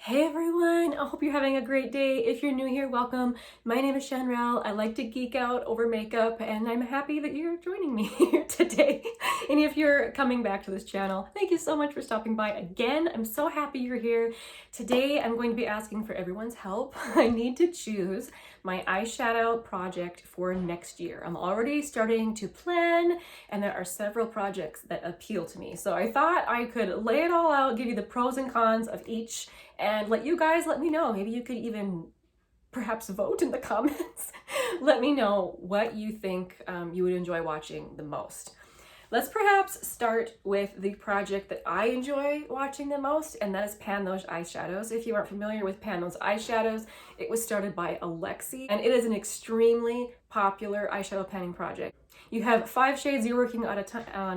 Hey everyone, I hope you're having a great day. If you're new here, welcome. My name is Shanrel. I like to geek out over makeup and I'm happy that you're joining me here today. And if you're coming back to this channel, thank you so much for stopping by again. I'm so happy you're here. Today I'm going to be asking for everyone's help. I need to choose my eyeshadow project for next year. I'm already starting to plan and there are several projects that appeal to me. So I thought I could lay it all out, give you the pros and cons of each and let you guys let me know. Maybe you could even perhaps vote in the comments. Let me know what you think you would enjoy watching the most. Let's perhaps start with the project that I enjoy watching the most, and that is Pan Those Eyeshadows. If you aren't familiar with Pan Those Eyeshadows, it was started by Alexi, and it is an extremely popular eyeshadow panning project. You have 5 shades you're working on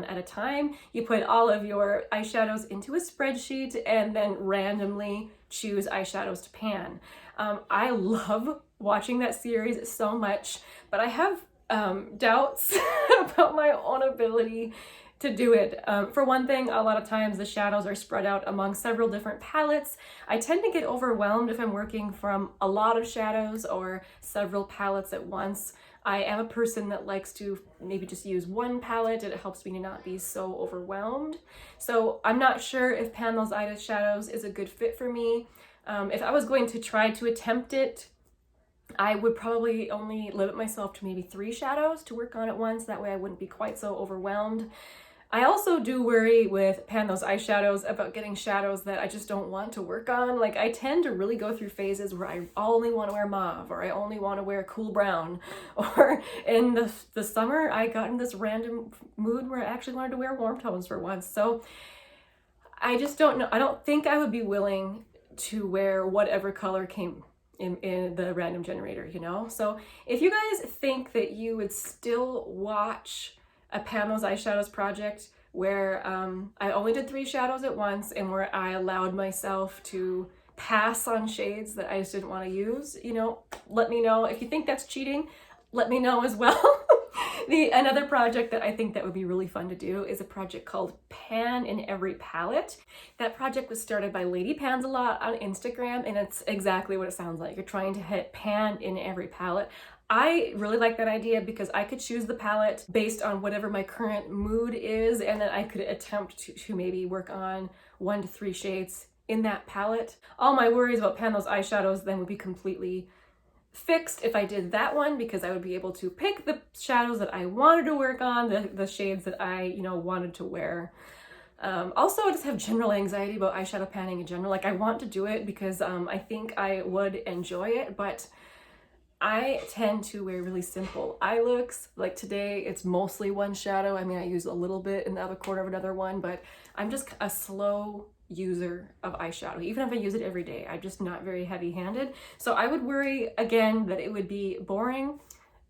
at a time. You put all of your eyeshadows into a spreadsheet and then randomly choose eyeshadows to pan. I love watching that series so much, but I have doubts about my own ability to do it. For one thing, a lot of times the shadows are spread out among several different palettes. I tend to get overwhelmed if I'm working from a lot of shadows or several palettes at once. I am a person that likes to maybe just use one palette and it helps me to not be so overwhelmed. So I'm not sure if Pan Those Eyeshadows is a good fit for me. If I was going to try to attempt it, I would probably only limit myself to maybe 3 shadows to work on at once. That way I wouldn't be quite so overwhelmed. I also do worry with Pan Those Eyeshadows about getting shadows that I just don't want to work on. Like I tend to really go through phases where I only want to wear mauve or I only want to wear cool brown. Or in the summer, I got in this random mood where I actually wanted to wear warm tones for once. So I just don't know. I don't think I would be willing to wear whatever color came in the random generator, you know? So if you guys think that you would still watch a Pan Those Eyeshadows project where I only did 3 shadows at once and where I allowed myself to pass on shades that I just didn't want to use, you know, let me know. If you think that's cheating, let me know as well. Another project that I think that would be really fun to do is a project called Pan in Every Palette. That project was started by Lady Pans a lot on Instagram, and it's exactly what it sounds like. You're trying to hit pan in every palette. I really like that idea because I could choose the palette based on whatever my current mood is, and then I could attempt to maybe work on 1 to 3 shades in that palette. All my worries about Pan Those Eyeshadows then would be completely fixed if I did that one, because I would be able to pick the shadows that I wanted to work on, the shades that I, you know, wanted to wear. Also, I just have general anxiety about eyeshadow panning in general. Like I want to do it because I think I would enjoy it, but I tend to wear really simple eye looks. Like today, it's mostly one shadow. I mean, I use a little bit in the other corner of another one, but I'm just a slow user of eyeshadow. Even if I use it every day, I'm just not very heavy-handed. So I would worry, again, that it would be boring.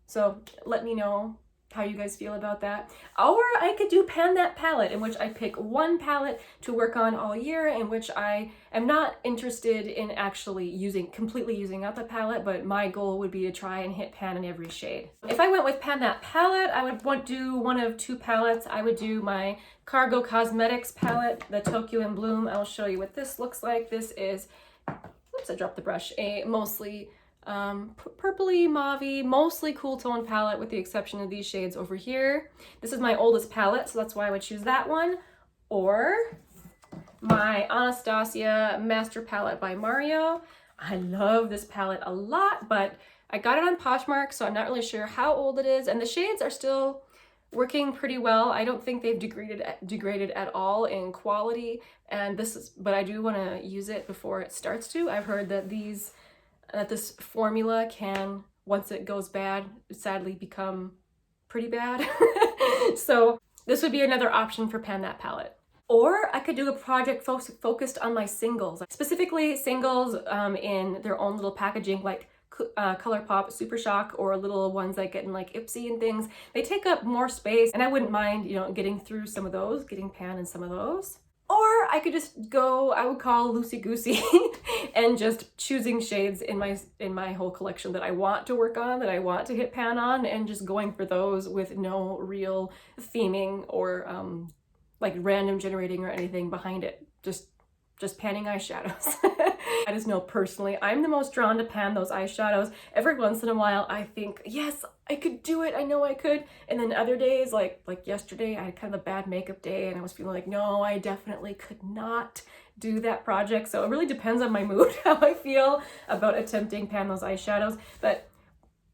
So let me know how you guys feel about that. Or I could do Pan That Palette, in which I pick one palette to work on all year, in which I am not interested in actually completely using up the palette, but my goal would be to try and hit pan in every shade. If I went with Pan That Palette, I would want to do one of 2 palettes. I would do my Cargo Cosmetics palette, the Tokyo in Bloom. I'll show you what this looks like. This is, oops, I dropped the brush, a mostly purpley mauvey, mostly cool tone palette with the exception of these shades over here. This is my oldest palette, so that's why I would choose that one. Or my Anastasia Master Palette by Mario. I love this palette a lot, but I got it on Poshmark, so I'm not really sure how old it is, and the shades are still working pretty well. I don't think they've degraded at all in quality, and but I do want to use it before it starts to. I've heard that this formula can, once it goes bad, sadly become pretty bad. So this would be another option for Pan That Palette. Or I could do a project focused on my singles, specifically singles in their own little packaging, like ColourPop Super Shock, or little ones I get in like Ipsy and things. They take up more space, and I wouldn't mind, you know, getting through some of those, getting pan in some of those. Or I could just go, I would call loosey-goosey and just choosing shades in my whole collection that I want to work on, that I want to hit pan on, and just going for those with no real theming or like random generating or anything behind it. Just just panning eyeshadows. I just know personally, I'm the most drawn to pan those eyeshadows. Every once in a while, I think, yes, I could do it. I know I could. And then other days, like yesterday, I had kind of a bad makeup day and I was feeling like, no, I definitely could not do that project. So it really depends on my mood, how I feel about attempting pan those eyeshadows. But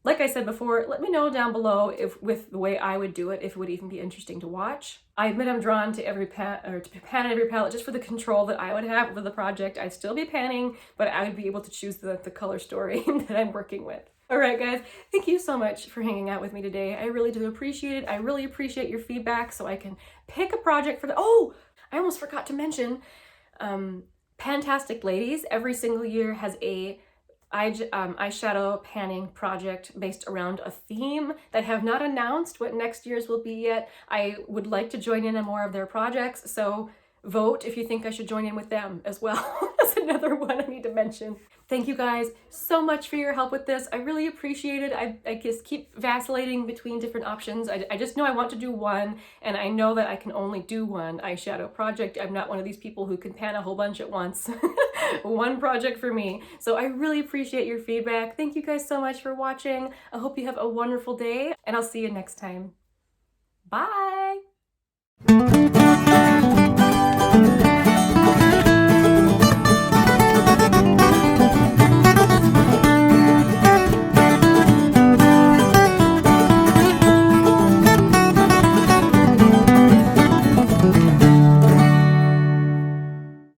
like I said before, let me know down below if with the way I would do it, if it would even be interesting to watch. I admit I'm drawn to every pan every palette just for the control that I would have over the project. I'd still be panning, but I would be able to choose the color story that I'm working with. All right, guys, thank you so much for hanging out with me today. I really do appreciate it. I really appreciate your feedback so I can pick a project for oh, I almost forgot to mention, Pantastic Ladies every single year has a eyeshadow panning project based around a theme. They have not announced what next year's will be yet. I would like to join in on more of their projects, so vote if you think I should join in with them as well. That's another one I need to mention. Thank you guys so much for your help with this. I really appreciate it. I just keep vacillating between different options. I just know I want to do one, and I know that I can only do one eyeshadow project. I'm not one of these people who can pan a whole bunch at once. One project for me. So I really appreciate your feedback. Thank you guys so much for watching. I hope you have a wonderful day, and I'll see you next time. Bye!